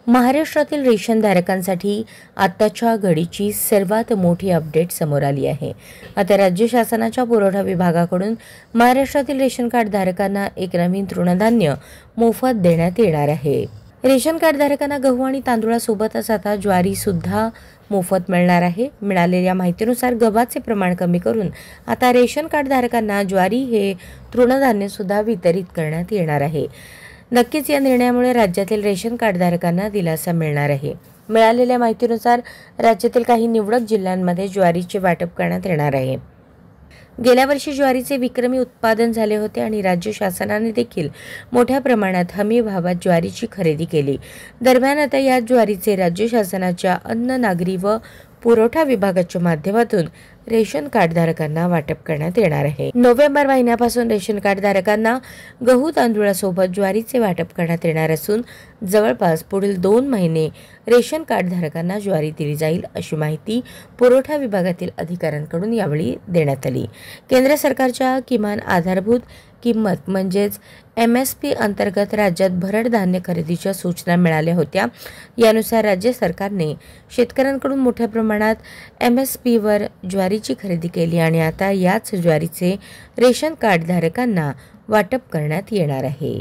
महाराष्ट्रातील रेशनधारकांसाठी आत्ताच्या घडीची सर्वात मोठी अपडेट समोर आली आहे। आता राज्य शासनाच्या पुरवठा विभागाकडून महाराष्ट्रातील रेशन कार्ड धारकांना एक नवीन तृणधान्य मोफत देण्यात येणार आहे। रेशन कार्ड धारकांना गहू आणि तांदूळासोबतच आता ज्वारी सुद्धा मोफत मिळणार आहे। मिळालेल्या माहितीनुसार गव्हाचे प्रमाण कमी करून आता रेशन कार्ड धारकांना ज्वारी हे तृणधान्य सुद्धा वितरित करण्यात येणार आहे। नक्कीच या निर्णयामुळे राज्यातील रेशन कार्ड धारकांना दिलासा मिळणार आहे। मिळालेल्या माहितीनुसार राज्यातील काही निवडक जिल्ह्यांमध्ये ज्वारीचे वाटप करण्यात येणार आहे। गेल्या वर्षी ज्वारीचे विक्रमी उत्पादन झाले होते आणि राज्य शासनाने देखील मोठ्या प्रमाणात हमी भावात ज्वारीची खरेदी केली। दरम्यान आता या ज्वारीचे राज्य शासनाच्या अन्न नागरी व पुरवठा विभागाच्या माध्यमातून रेशन कार्ड धारकांना वाटप करण्यात येणार आहे। नोव्हेंबर महिन्यापासून रेशन कार्ड धारकांना गहू तांदूळासोबत ज्वारीचे वाटप करण्यात येणार असून जवळपास पुढील 2 महिने रेशन कार्ड धारकांना ज्वारी दिली जाईल, अशी माहिती पुरवठा विभागातील अधिकाऱ्यांकडून यावेळी देण्यात आली। केंद्र सरकारच्या किमान आधारभूत किंमत म्हणजेच MSP अंतर्गत राज्यात भरड धान्य खरेदीच्या सूचना मिळाल्या होत्या। यानुसार राज्य सरकारने शेतकऱ्यांकडून मोठ्या प्रमाणात MSP वर ज्वारीची खरेदी केली आणि आता याच ज्वारीचे रेशन कार्ड धारकांना वाटप करण्यात येणार आहे।